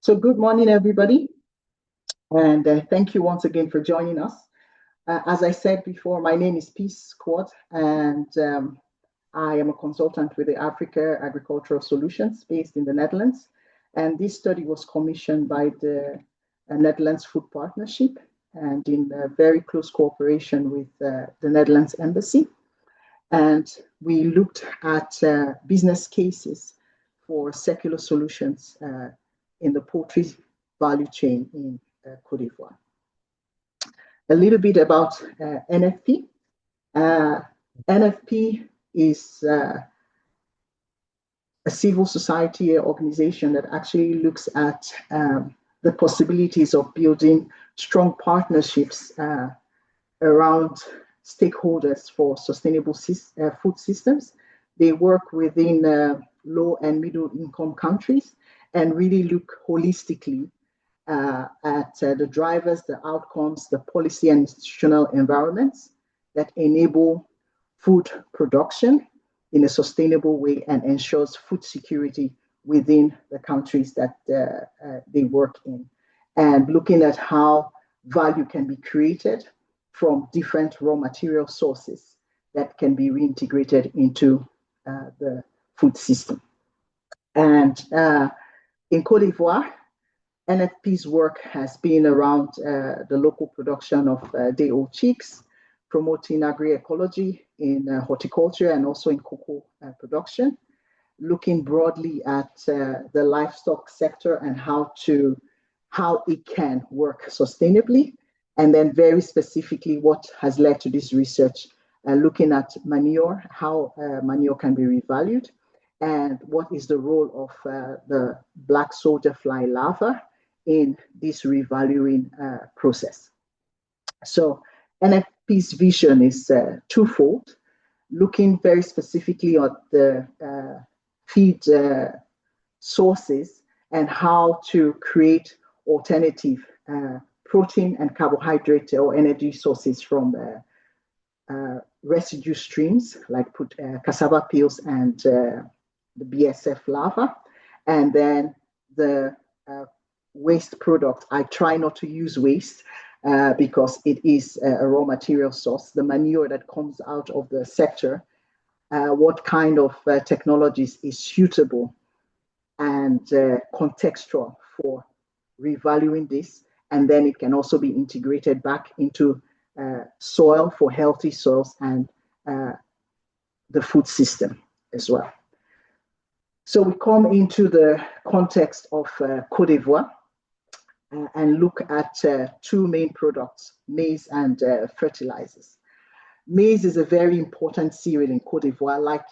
So good morning, everybody, and thank you once again for joining us. As I said before, my name is Quadt, and I am a consultant with the Africa Agricultural Solutions based in the Netherlands. And this study was commissioned by the Netherlands Food Partnership and in very close cooperation with the Netherlands Embassy. And we looked at business cases for circular solutions in the poultry value chain in Cote d'Ivoire. A little bit about NFP. NFP is a civil society organization that actually looks at the possibilities of building strong partnerships around stakeholders for sustainable food systems. They work within low and middle income countries and really look holistically at the drivers, the outcomes, the policy and institutional environments that enable food production in a sustainable way and ensures food security within the countries that they work in. And looking at how value can be created from different raw material sources that can be reintegrated into the food system. And in Cote d'Ivoire, NFP's work has been around the local production of day-old chicks, promoting agroecology in horticulture and also in cocoa production, looking broadly at the livestock sector and how it can work sustainably, and then very specifically what has led to this research, looking at manure, how manure can be revalued, and what is the role of the black soldier fly larva in this revaluing process. So NFP's vision is twofold, looking very specifically at the feed sources and how to create alternative protein and carbohydrate or energy sources from residue streams like cassava peels and the BSF larva, and then the waste product. I try not to use waste because it is a raw material source, the manure that comes out of the sector, what kind of technologies is suitable and contextual for revaluing this, and then it can also be integrated back into soil for healthy soils and the food system as well. So we come into the context of Cote d'Ivoire and look at two main products, maize and fertilizers. Maize is a very important cereal in Cote d'Ivoire, like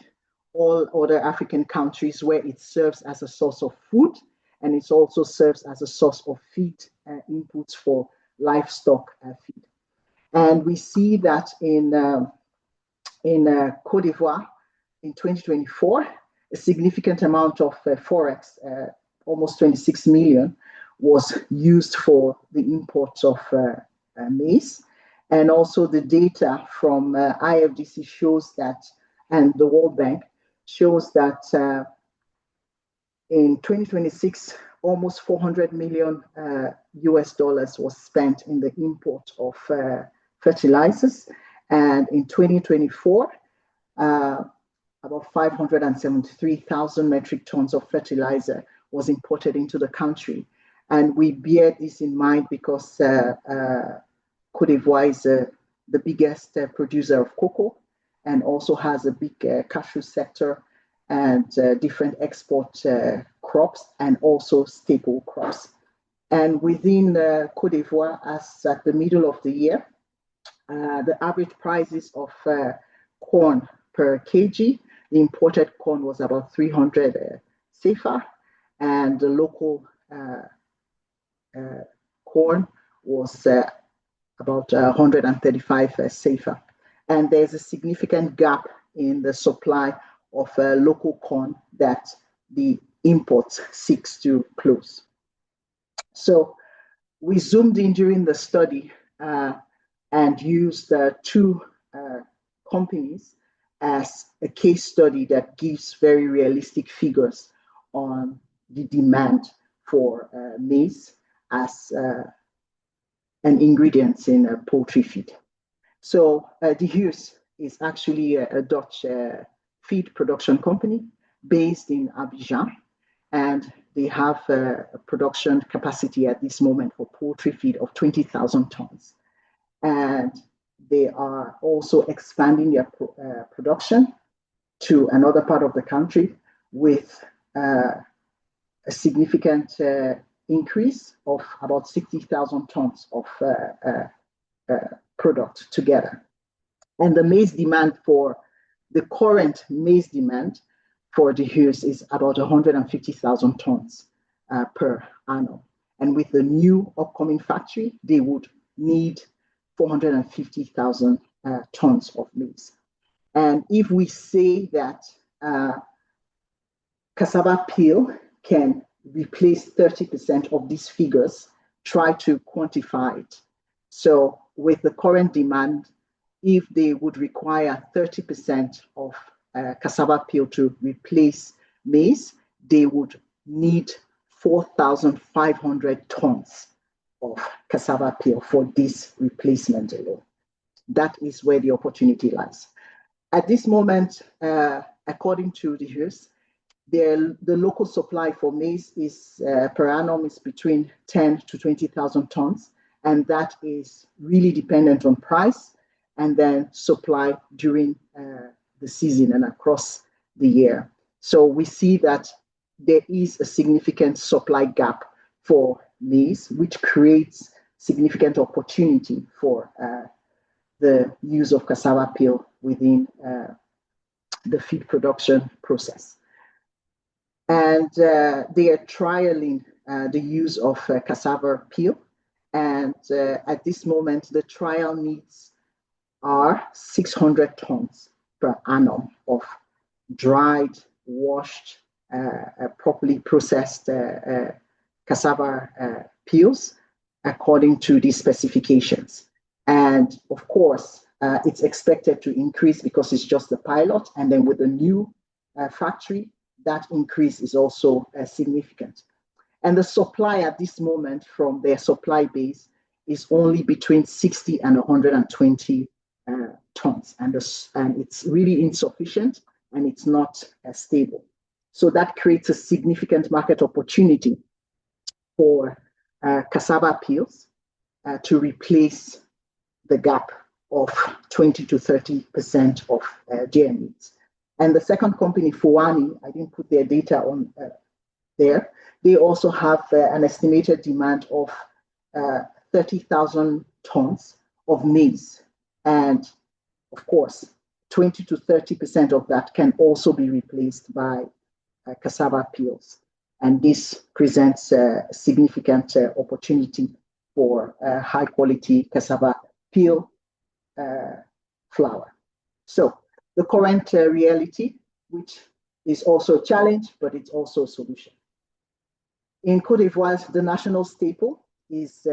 all other African countries, where it serves as a source of food, and it also serves as a source of feed inputs for livestock feed. And we see that in Cote d'Ivoire in 2024, a significant amount of forex, almost 26 million, was used for the imports of maize. And also the data from IFDC shows that, and the World Bank shows that in 2026, almost 400 million US dollars was spent in the import of fertilizers. And in 2024, about 573,000 metric tons of fertilizer was imported into the country. And we bear this in mind because Cote d'Ivoire is the biggest producer of cocoa and also has a big cashew sector and different export crops and also staple crops. And within Cote d'Ivoire, as at the middle of the year, the average prices of corn per kg, the imported corn was about 300 CFA, and the local corn was about 135 CFA. And there's a significant gap in the supply of local corn that the imports seeks to close. So we zoomed in during the study and used two companies as a case study that gives very realistic figures on the demand for maize as an ingredient in poultry feed. So De Heus is actually a Dutch feed production company based in Abidjan, and they have a production capacity at this moment for poultry feed of 20,000 tons. And they are also expanding their production to another part of the country with a significant increase of about 60,000 tons of product together. And the maize demand for the current maize demand for De Heus is about 150,000 tons per annum. And with the new upcoming factory, they would need 450,000 tons of maize. And if we say that cassava peel can replace 30% of these figures, try to quantify it. So with the current demand, if they would require 30% of cassava peel to replace maize, they would need 4,500 tons of cassava peel for this replacement alone. That is where the opportunity lies. At this moment, according to De Heus, the local supply for maize is per annum is between 10 to 20,000 tons, and that is really dependent on price and then supply during the season and across the year. So we see that there is a significant supply gap for maize, which creates significant opportunity for the use of cassava peel within the feed production process. And they are trialing the use of cassava peel. And at this moment, the trial needs are 600 tons per annum of dried, washed, properly processed cassava peels according to these specifications. And of course, it's expected to increase because it's just a pilot. And then with the new factory, that increase is also significant. And the supply at this moment from their supply base is only between 60 and 120 tons. And it's really insufficient and it's not stable. So that creates a significant market opportunity for cassava peels to replace the gap of 20 to 30% of their needs. And the second company, Fuani, I didn't put their data on there. They also have an estimated demand of 30,000 tons of maize. And of course, 20 to 30% of that can also be replaced by cassava peels. And this presents a significant opportunity for high quality cassava peel flour. So the current reality, which is also a challenge, but it's also a solution. In Côte d'Ivoire, the national staple is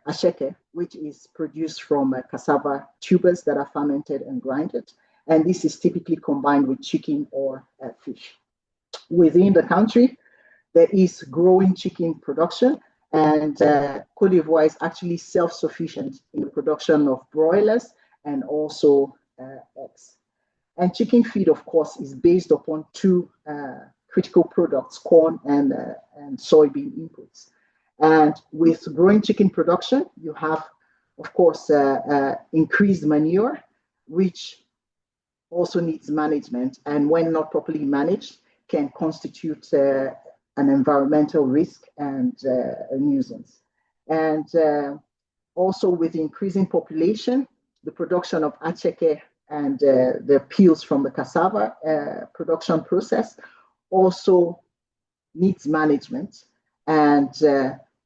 acheke, which is produced from cassava tubers that are fermented and grinded. And this is typically combined with chicken or fish. Within the country, there is growing chicken production, and Côte d'Ivoire is actually self-sufficient in the production of broilers and also eggs. And chicken feed, of course, is based upon two critical products, corn and soybean inputs. And with growing chicken production, you have, of course, increased manure, which also needs management. And when not properly managed, can constitute an environmental risk and a nuisance. And also with increasing population, the production of acheke and the peels from the cassava production process also needs management and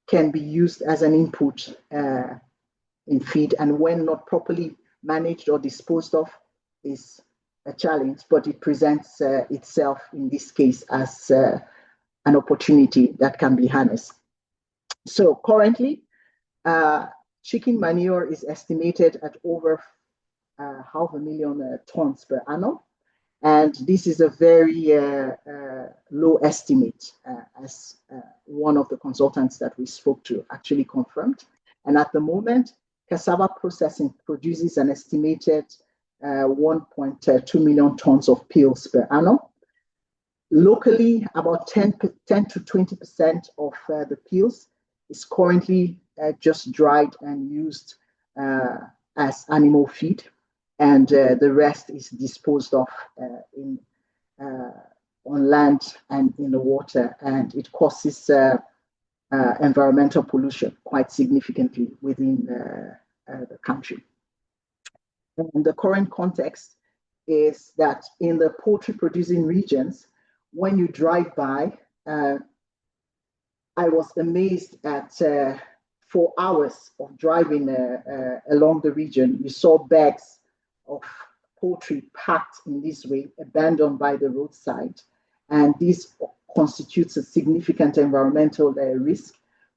can be used as an input in feed. And when not properly managed or disposed of is a challenge, but it presents itself in this case as an opportunity that can be harnessed. So currently, chicken manure is estimated at over 500,000 tons per annum. And this is a very low estimate, as one of the consultants that we spoke to actually confirmed. And at the moment, cassava processing produces an estimated 1.2 million tons of peels per annum. Locally, about 10 to 20% of the peels is currently just dried and used as animal feed, and the rest is disposed of on land and in the water, and it causes environmental pollution quite significantly within the country. And the current context is that in the poultry producing regions, when you drive by, I was amazed at 4 hours of driving along the region. You saw bags of poultry packed in this way, abandoned by the roadside. And this constitutes a significant environmental risk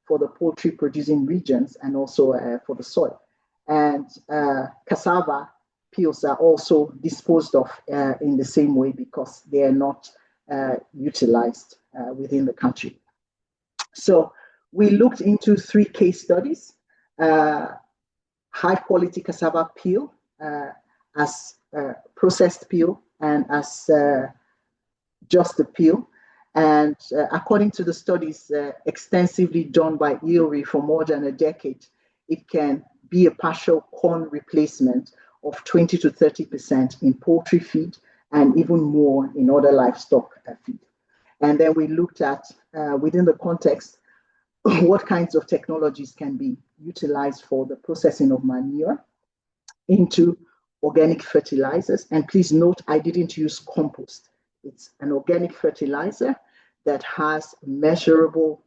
for the poultry producing regions and also for the soil. And cassava peels are also disposed of in the same way because they are not utilized within the country. So we looked into 3 case studies: high quality cassava peel as processed peel and as just a peel. And according to the studies extensively done by IORI for more than a decade, it can be a partial corn replacement of 20 to 30% in poultry feed and even more in other livestock feed. And then we looked at, within the context, what kinds of technologies can be utilized for the processing of manure into organic fertilizers. And please note, I didn't use compost. It's an organic fertilizer that has measurable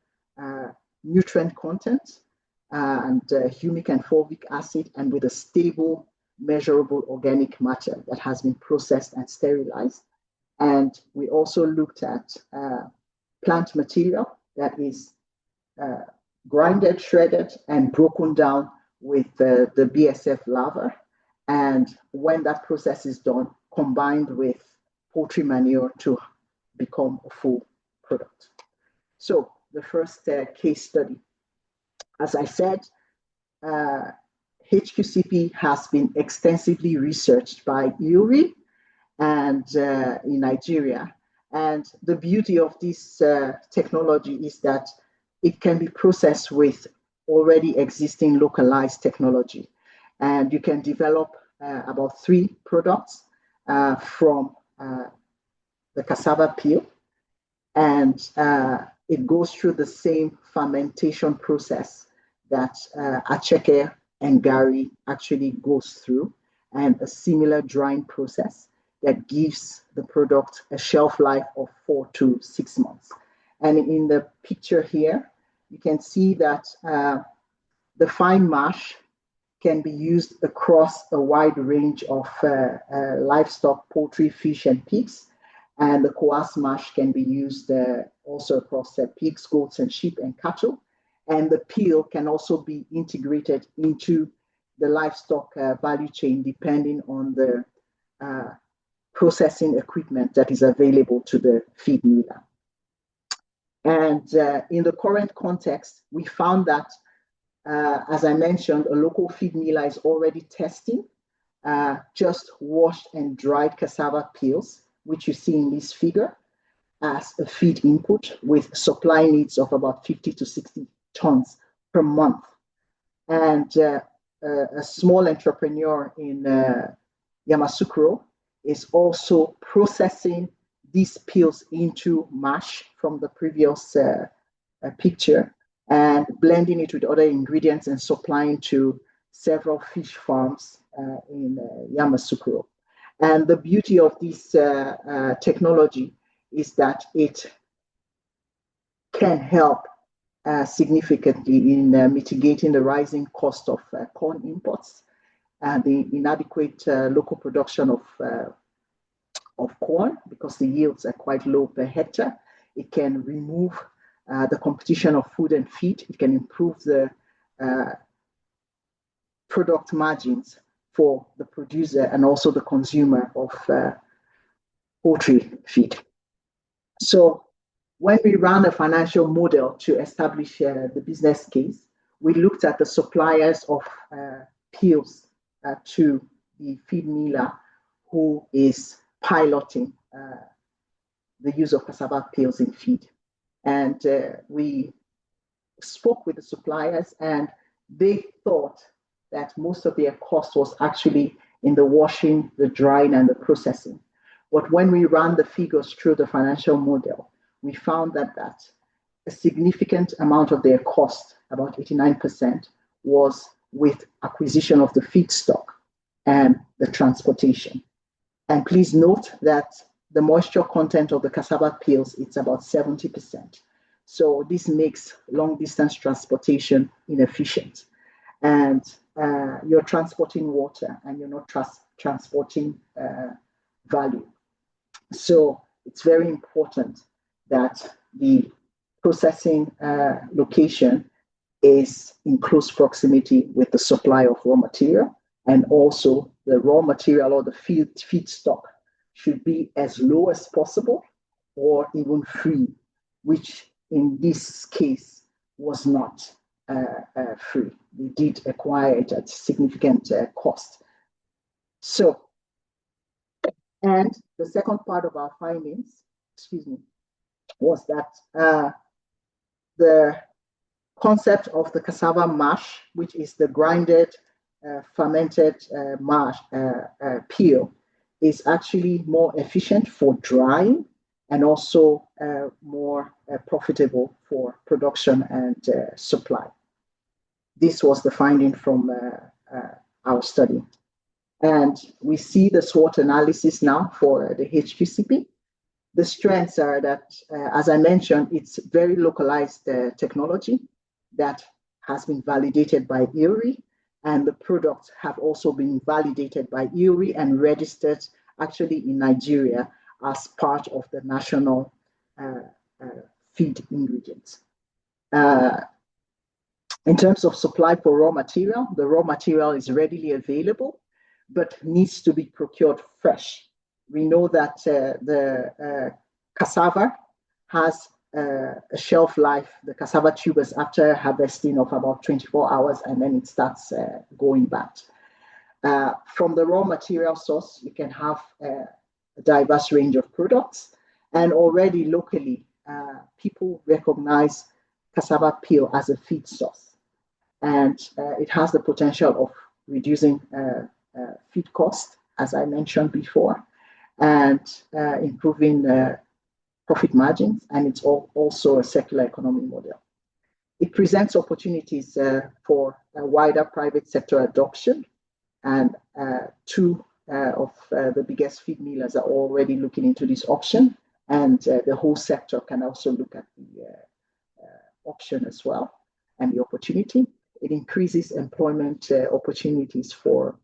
nutrient content and humic and fulvic acid, and with a stable, measurable organic matter that has been processed and sterilized. And we also looked at plant material that is grinded, shredded, and broken down with the BSF lava. And when that process is done, combined with poultry manure to become a full product. So the first case study, as I said, HQCP has been extensively researched by IORI and in Nigeria. And the beauty of this technology is that it can be processed with already existing localized technology. And you can develop about 3 products from the cassava peel. And it goes through the same fermentation process that acheke and gari actually goes through, and a similar drying process that gives the product a shelf life of 4 to 6 months. And in the picture here, you can see that the fine mash can be used across a wide range of livestock, poultry, fish, and pigs. And the coarse mash can be used also across pigs, goats, and sheep and cattle. And the peel can also be integrated into the livestock value chain depending on the processing equipment that is available to the feed miller. And in the current context, we found that, as I mentioned, a local feed miller is already testing just washed and dried cassava peels, which you see in this figure, as a feed input with supply needs of about 50 to 60 tons per month. And a small entrepreneur in Yamoussoukro is also processing these peels into mash from the previous picture and blending it with other ingredients and supplying to several fish farms in Yamoussoukro. And the beauty of this technology is that it can help significantly in mitigating the rising cost of corn imports and the inadequate local production of corn, because the yields are quite low per hectare. It can remove the competition of food and feed. It can improve the product margins for the producer and also the consumer of poultry feed. So when we ran a financial model to establish the business case, we looked at the suppliers of peels to the feed miller who is piloting the use of cassava peels in feed. And we spoke with the suppliers, and they thought that most of their cost was actually in the washing, the drying, and the processing. But when we ran the figures through the financial model, we found that a significant amount of their cost, about 89%, was with acquisition of the feedstock and the transportation. And please note that the moisture content of the cassava peels, it's about 70%. So this makes long distance transportation inefficient. And you're transporting water and you're not transporting value. So it's very important that the processing location is in close proximity with the supply of raw material, and also the raw material or the feedstock should be as low as possible or even free, which in this case was not free. We did acquire it at significant cost. So, and the second part of our findings, was that the concept of the cassava mash, which is the grinded, fermented mash peel, is actually more efficient for drying and also more profitable for production and supply. This was the finding from our study. And we see the SWOT analysis now for the HQCP. The strengths are that, as I mentioned, it's very localized technology that has been validated by IRRI, and the products have also been validated by IRRI and registered actually in Nigeria as part of the national feed ingredients. In terms of supply for raw material, the raw material is readily available, but needs to be procured fresh. We know that the cassava has a shelf life, the cassava tubers, after harvesting, of about 24 hours, and then it starts going bad. From the raw material source, you can have a diverse range of products, and already locally, people recognize cassava peel as a feed source, and it has the potential of reducing feed cost, as I mentioned before, and improving profit margins, and it's also a circular economy model. It presents opportunities for a wider private sector adoption, and two of the biggest feed millers are already looking into this option, and the whole sector can also look at the option as well and the opportunity. It increases employment opportunities for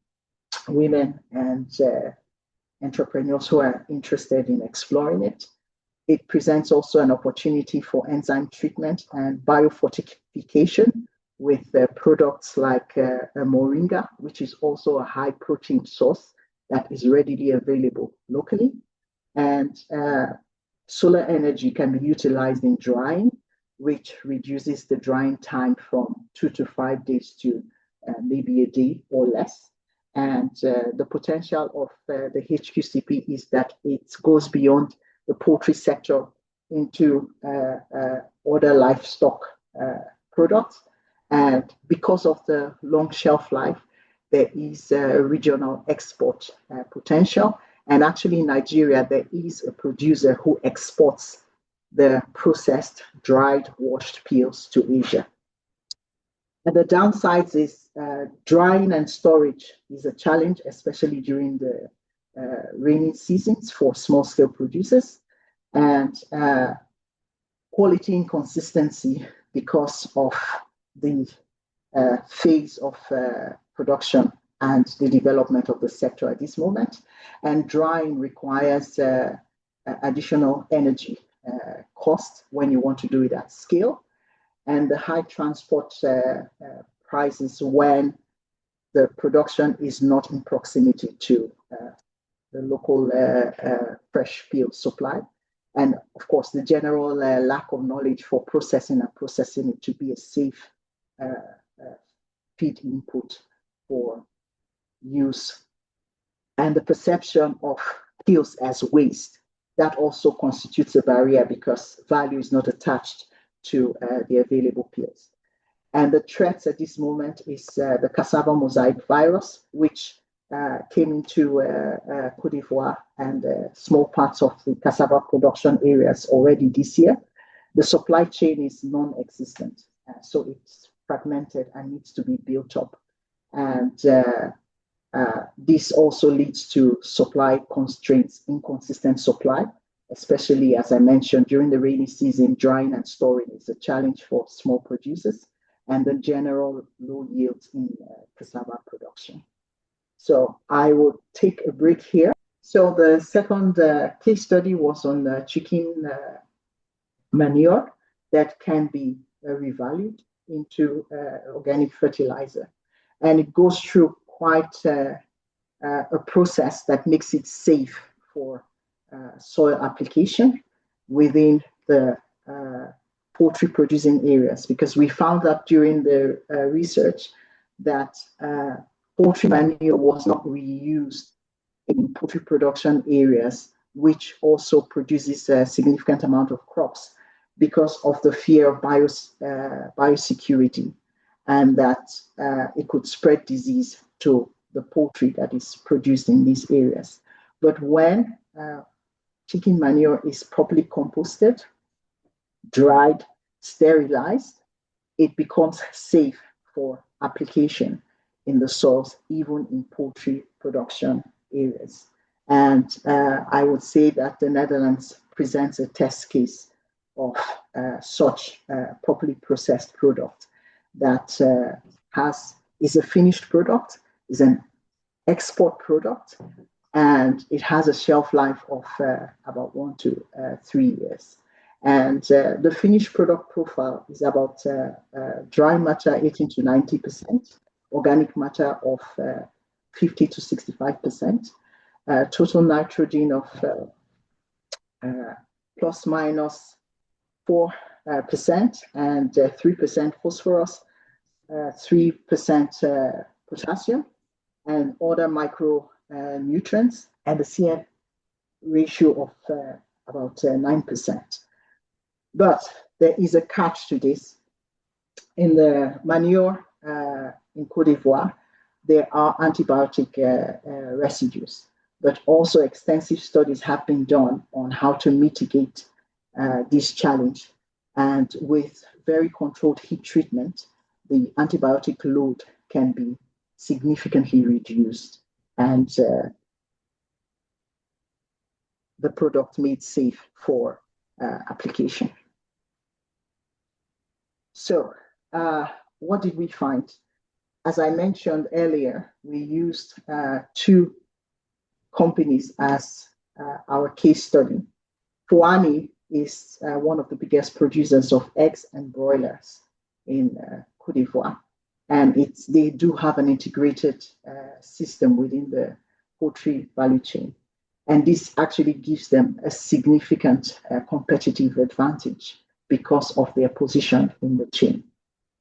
women and entrepreneurs who are interested in exploring it. It presents also an opportunity for enzyme treatment and biofortification with products like moringa, which is also a high protein source that is readily available locally. And solar energy can be utilized in drying, which reduces the drying time from 2 to 5 days to maybe a day or less. And the potential of the HQCP is that it goes beyond the poultry sector into other livestock products. And because of the long shelf life, there is a regional export potential. And actually in Nigeria, there is a producer who exports the processed, dried, washed peels to Asia. And the downsides is drying and storage is a challenge, especially during the rainy seasons for small-scale producers, and quality inconsistency because of the phase of production and the development of the sector at this moment. And drying requires additional energy cost when you want to do it at scale, and the high transport prices when the production is not in proximity to the local fresh field supply. And of course, the general lack of knowledge for processing it to be a safe feed input for use. And the perception of peels as waste, that also constitutes a barrier because value is not attached to the available peels. And the threat at this moment is the cassava mosaic virus, which came into Côte d'Ivoire and small parts of the cassava production areas already this year. The supply chain is non-existent, so it's fragmented and needs to be built up. And this also leads to supply constraints, inconsistent supply, especially as I mentioned, during the rainy season, drying and storing is a challenge for small producers, and the general low yields in cassava production. So I will take a break here. So the second case study was on chicken manure that can be revalued into organic fertilizer. And it goes through quite a process that makes it safe for soil application within the poultry producing areas, because we found that during the research that poultry manure was not reused in poultry production areas, which also produces a significant amount of crops because of the fear of biosecurity, and that it could spread disease to the poultry that is produced in these areas. But when chicken manure is properly composted, dried, sterilized, it becomes safe for application in the soils, even in poultry production areas. And I would say that the Netherlands presents a test case of such properly processed product that is a finished product, is an export product, and it has a shelf life of about 1 to 3 years. And the finished product profile is about dry matter 18 to 90%, organic matter of 50 to 65%, total nitrogen of plus minus 4%, and 3% phosphorus, 3% potassium, and other micronutrients, and the CN ratio of about 9%. But there is a catch to this. In the manure in Côte d'Ivoire, there are antibiotic residues, but also extensive studies have been done on how to mitigate this challenge. And with very controlled heat treatment, the antibiotic load can be significantly reduced and the product made safe for application. So what did we find? As I mentioned earlier, we used 2 companies as our case study. Fouani is one of the biggest producers of eggs and broilers in Côte d'Ivoire, and they do have an integrated system within the poultry value chain. And this actually gives them a significant competitive advantage because of their position in the chain.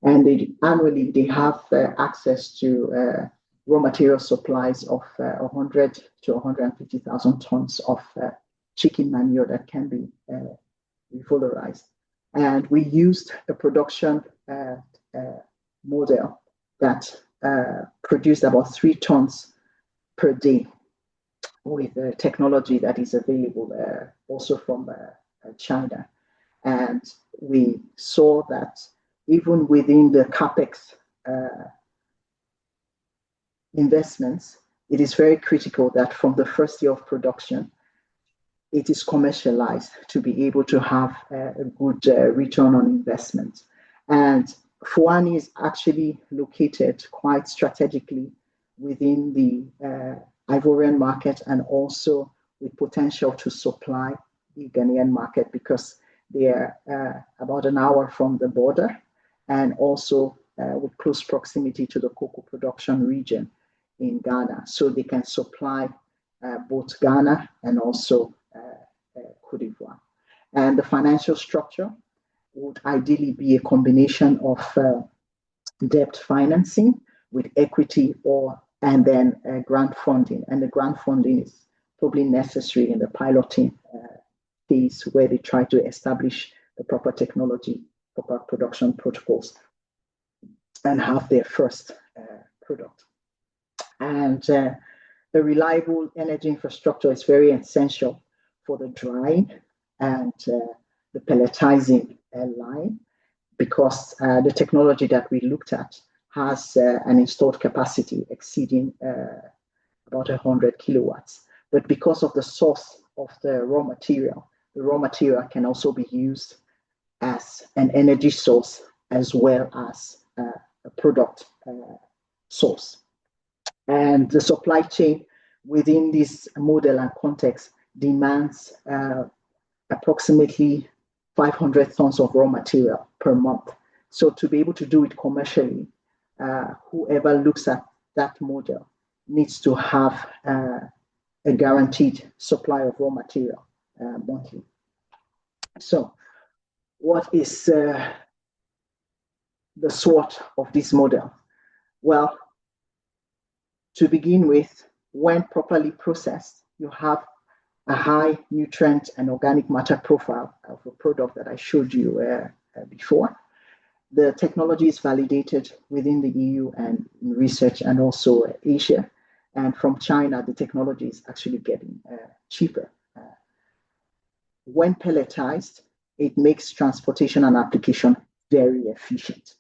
And annually, they have access to raw material supplies of 100 to 150,000 tons of chicken manure that can be revalorized. And we used a production model that produced about 3 tons per day with technology that is available also from China. And we saw that even within the CapEx investments, it is very critical that from the first year of production, it is commercialized to be able to have a good return on investment. And Fouani is actually located quite strategically within the Ivorian market, and also with potential to supply the Ghanaian market because they are about an hour from the border, and also with close proximity to the cocoa production region in Ghana. So they can supply both Ghana and also Cote d'Ivoire. And the financial structure would ideally be a combination of debt financing with equity and then grant funding. And the grant funding is probably necessary in the piloting phase where they try to establish the proper technology, proper production protocols, and have their first product. And the reliable energy infrastructure is very essential for the drying and the pelletizing line, because the technology that we looked at has an installed capacity exceeding about 100 kilowatts. But because of the source of the raw material can also be used as an energy source as well as a product source. And the supply chain within this model and context demands approximately 500 tons of raw material per month. So to be able to do it commercially, whoever looks at that model needs to have a guaranteed supply of raw material monthly. So what is the SWOT of this model? Well, to begin with, when properly processed, you have a high nutrient and organic matter profile of a product that I showed you before. The technology is validated within the EU and in research and also Asia. And from China, the technology is actually getting cheaper. When pelletized, it makes transportation and application very efficient.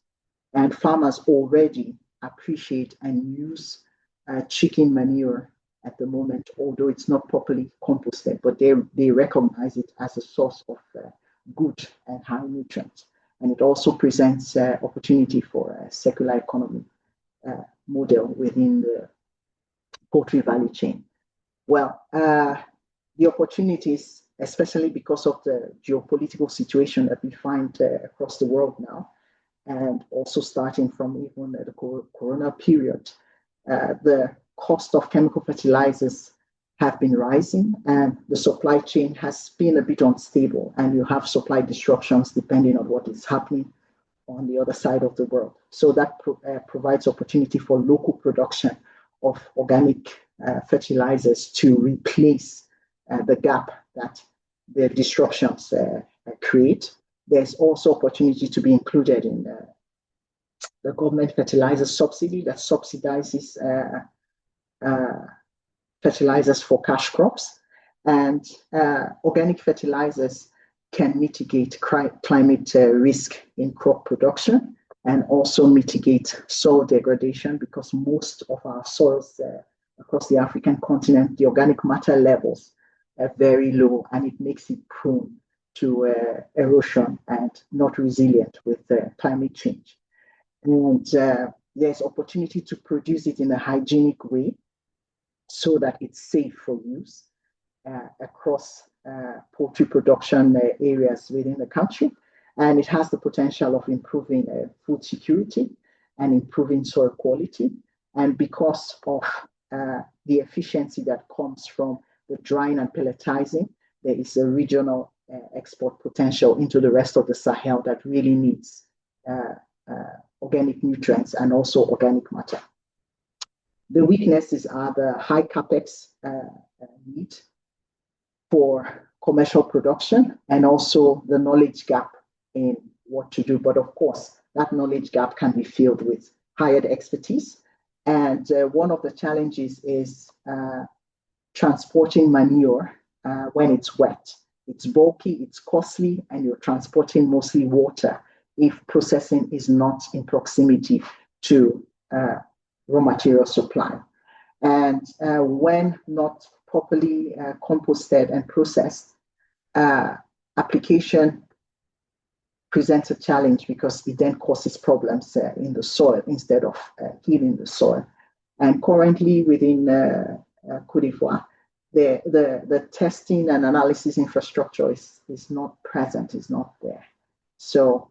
And farmers already appreciate and use chicken manure at the moment, although it's not properly composted, but they recognize it as a source of good and high nutrients. And it also presents opportunity for a circular economy model within the poultry value chain. Well, the opportunities, especially because of the geopolitical situation that we find across the world now, and also starting from even the corona period, the cost of chemical fertilizers have been rising, and the supply chain has been a bit unstable, and you have supply disruptions depending on what is happening on the other side of the world. So that provides opportunity for local production of organic fertilizers to replace the gap that the disruptions create. There's also opportunity to be included in the government fertilizer subsidy that subsidizes fertilizers for cash crops, and organic fertilizers can mitigate climate risk in crop production and also mitigate soil degradation, because most of our soils across the African continent, the organic matter levels are very low, and it makes it prone to erosion and not resilient with climate change. And there's opportunity to produce it in a hygienic way so that it's safe for use across poultry production areas within the country. And it has the potential of improving food security and improving soil quality. And because of the efficiency that comes from the drying and pelletizing, there is a regional export potential into the rest of the Sahel that really needs organic nutrients and also organic matter. The weaknesses are the high capex need for commercial production and also the knowledge gap in what to do. But of course, that knowledge gap can be filled with hired expertise. And one of the challenges is transporting manure when it's wet. It's bulky, it's costly, and you're transporting mostly water if processing is not in proximity to raw material supply. And when not properly composted and processed, application presents a challenge because it then causes problems in the soil instead of healing the soil. And currently within Cote d'Ivoire, the testing and analysis infrastructure is not present, is not there. So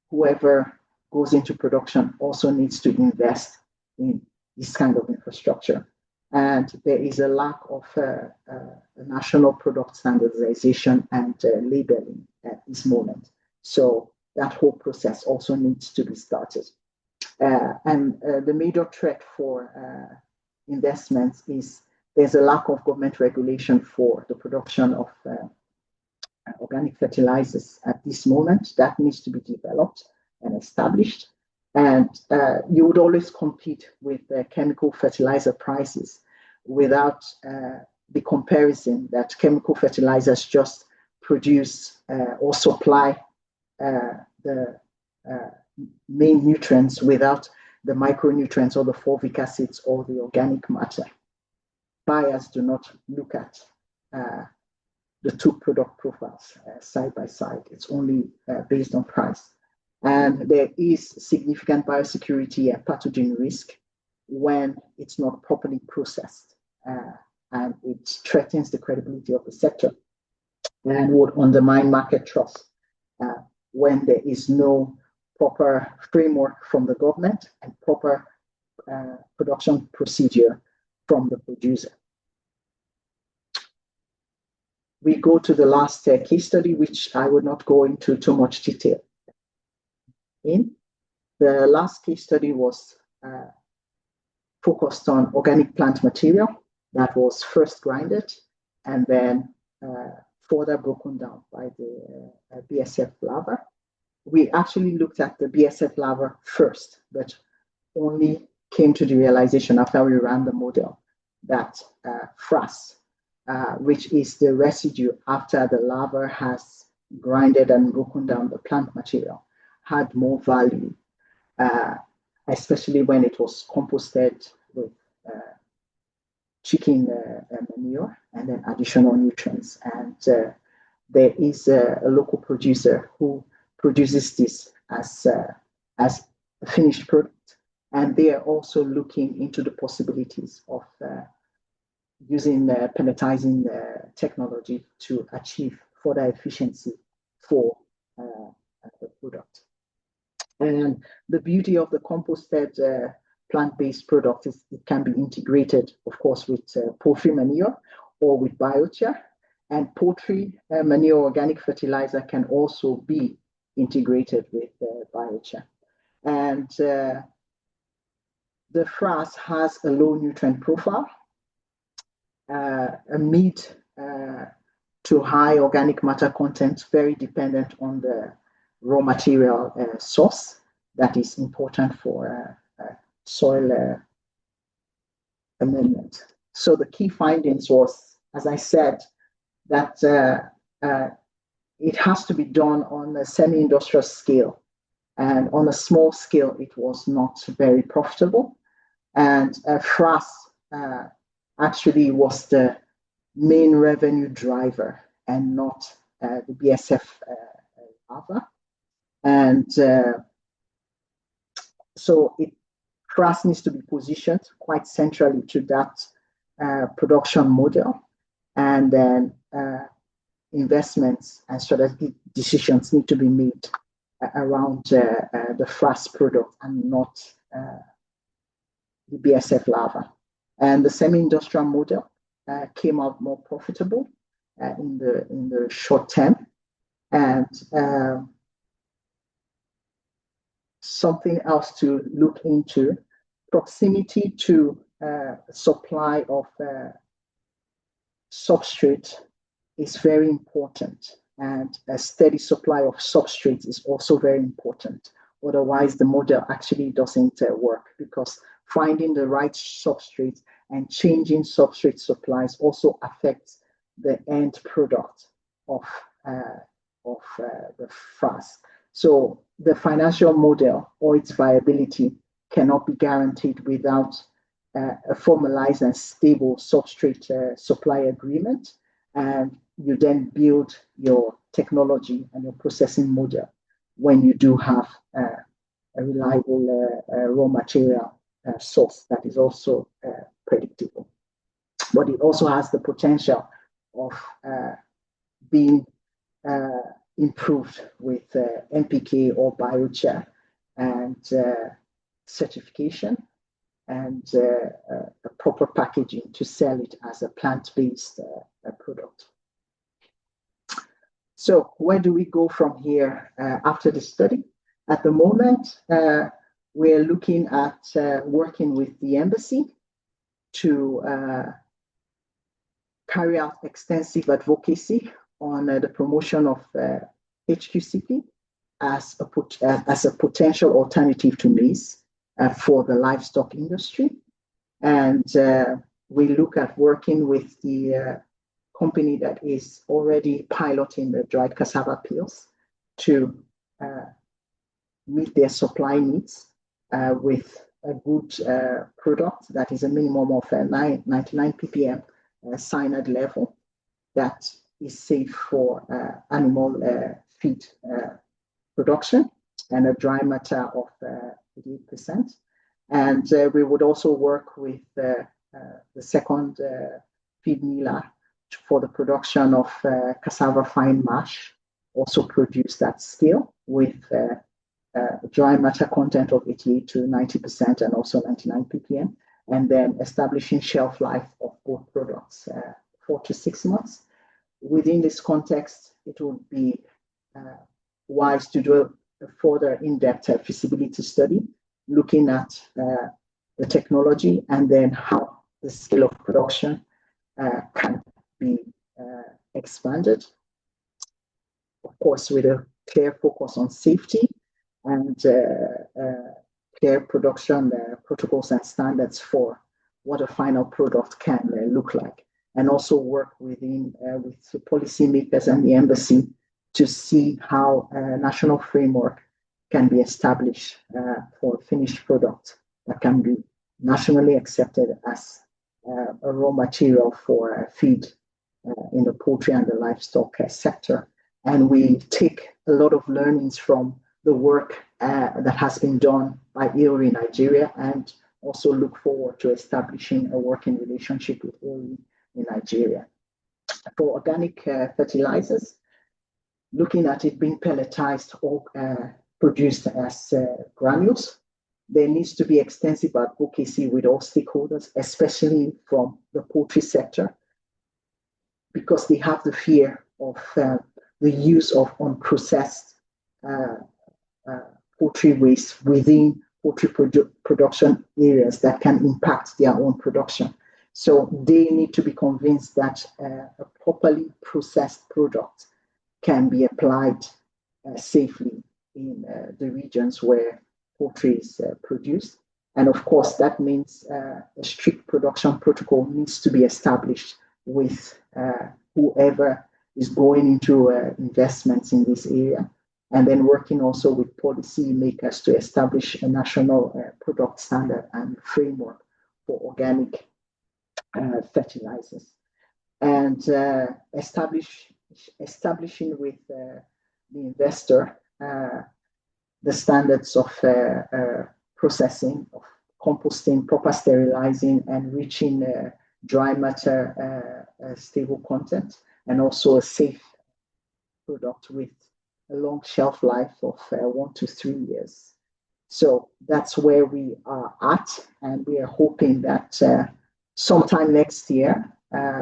whoever goes into production also needs to invest in this kind of infrastructure. and there is a lack of a national product standardization and labeling at this moment. So that whole process also needs to be started. And the major threat for investments is there's a lack of government regulation for the production of organic fertilizers at this moment. That needs to be developed and established. And you would always compete with chemical fertilizer prices without the comparison that chemical fertilizers just produce or supply the main nutrients without the micronutrients or the fulvic acids or the organic matter. Buyers do not look at the two product profiles side by side. It's only based on price. And there is significant biosecurity and pathogen risk when it's not properly processed, and it threatens the credibility of the sector and would undermine market trust when there is no proper framework from the government and proper production procedure from the producer. We go to the last case study, which I will not go into too much detail in. The last case study was focused on organic plant material that was first grinded and then further broken down by the BSF lava. We actually looked at the BSF lava first, but only came to the realization after we ran the model that frass, which is the residue after the lava has grinded and broken down the plant material, had more value, especially when it was composted with chicken manure and then additional nutrients. And there is a local producer who produces this as a finished product, and they are also looking into the possibilities of using pelletizing technology to achieve further efficiency for the product. And the beauty of the composted plant-based product is it can be integrated, of course, with poultry manure or with biochar. And poultry manure organic fertilizer can also be integrated with biochar. And the frass has a low nutrient profile, a mid to high organic matter content, very dependent on the raw material source that is important for soil amendment. So the key findings was, as I said, that it has to be done on a semi-industrial scale, and on a small scale it was not very profitable, and frass actually was the main revenue driver and not the BSF lava. And so frass needs to be positioned quite centrally to that production model, and then investments and strategic decisions need to be made around the frass product and not the BSF lava. And the semi-industrial model came out more profitable in the short term. And something else to look into, proximity to supply of substrate is very important, and a steady supply of substrate is also very important. Otherwise, the model actually doesn't work, because finding the right substrate and changing substrate supplies also affects the end product of the frass. So the financial model or its viability cannot be guaranteed without a formalized and stable substrate supply agreement, and you then build your technology and your processing model when you do have a reliable raw material source that is also predictable. But it also has the potential of being improved with NPK or biochar and certification and a proper packaging to sell it as a plant-based product. So where do we go from here after the study? At the moment, we're looking at working with the embassy to carry out extensive advocacy on the promotion of HQCP as a potential alternative to maize for the livestock industry. And we look at working with the company that is already piloting the dried cassava peels to meet their supply needs with a good product that is a minimum of 99 ppm cyanide level that is safe for animal feed production, and a dry matter of 88%. And we would also work with the second feed miller for the production of cassava fine mash, also produced at scale with dry matter content of 88 to 90% and also 99 ppm, and then establishing shelf life of both products, 4 to 6 months. Within this context, it would be wise to do a further in-depth feasibility study, looking at the technology and then how the scale of production can be expanded. Of course, with a clear focus on safety and clear production protocols and standards for what a final product can look like, and also work with the policymakers and the embassy to see how a national framework can be established for a finished product that can be nationally accepted as a raw material for feed in the poultry and the livestock sector. And we take a lot of learnings from the work that has been done by IORI in Nigeria, and also look forward to establishing a working relationship with IORI in Nigeria. For organic fertilizers, looking at it being pelletized or produced as granules, there needs to be extensive advocacy with all stakeholders, especially from the poultry sector, because they have the fear of the use of unprocessed poultry waste within poultry production areas that can impact their own production. So they need to be convinced that a properly processed product can be applied safely in the regions where poultry is produced. And of course, that means a strict production protocol needs to be established with whoever is going into investments in this area, and then working also with policy makers to establish a national product standard and framework for organic fertilizers, and establishing with the investor the standards of processing, of composting, proper sterilizing, and reaching dry matter stable content, and also a safe product with a long shelf life of 1 to 3 years. So that's where we are at, and we are hoping that sometime next year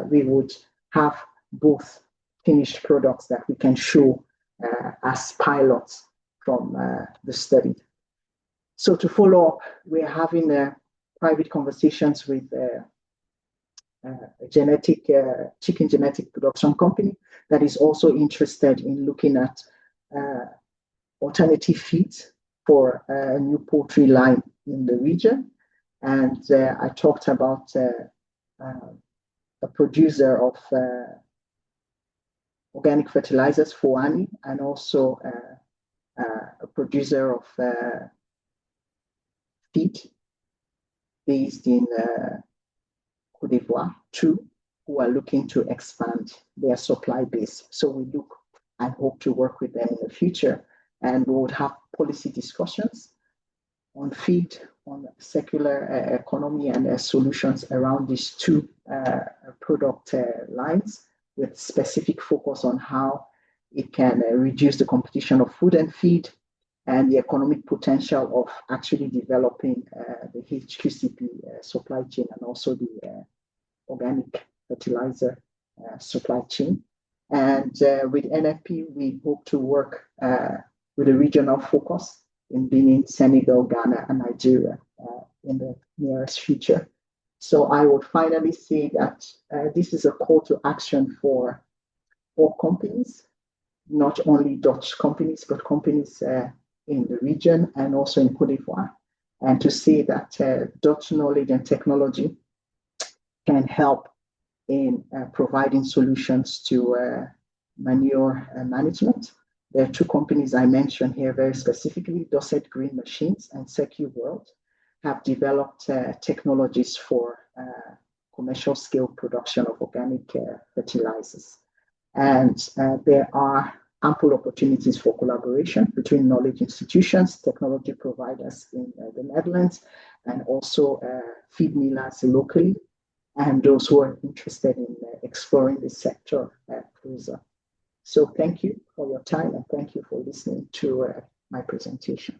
we would have both finished products that we can show as pilots from the study. So to follow up, we're having private conversations with a chicken genetic production company that is also interested in looking at alternative feeds for a new poultry line in the region. And I talked about a producer of organic fertilizers, Foani, and also a producer of feed based in Côte d'Ivoire, too, who are looking to expand their supply base. So we look and hope to work with them in the future, and we would have policy discussions on feed, on circular economy, and solutions around these two product lines, with specific focus on how it can reduce the competition of food and feed, and the economic potential of actually developing the HQCP supply chain and also the organic fertilizer supply chain. And with NFP, we hope to work with a regional focus in Benin, Senegal, Ghana, and Nigeria in the nearest future. So I would finally say that this is a call to action for all companies, not only Dutch companies, but companies in the region and also in Cote d'Ivoire, and to say that Dutch knowledge and technology can help in providing solutions to manure management. There are two companies I mentioned here very specifically, Dorset Green Machines and SecuWorld, have developed technologies for commercial scale production of organic fertilizers. And there are ample opportunities for collaboration between knowledge institutions, technology providers in the Netherlands, and also feed millers locally, and those who are interested in exploring this sector closer. So thank you for your time, and thank you for listening to my presentation.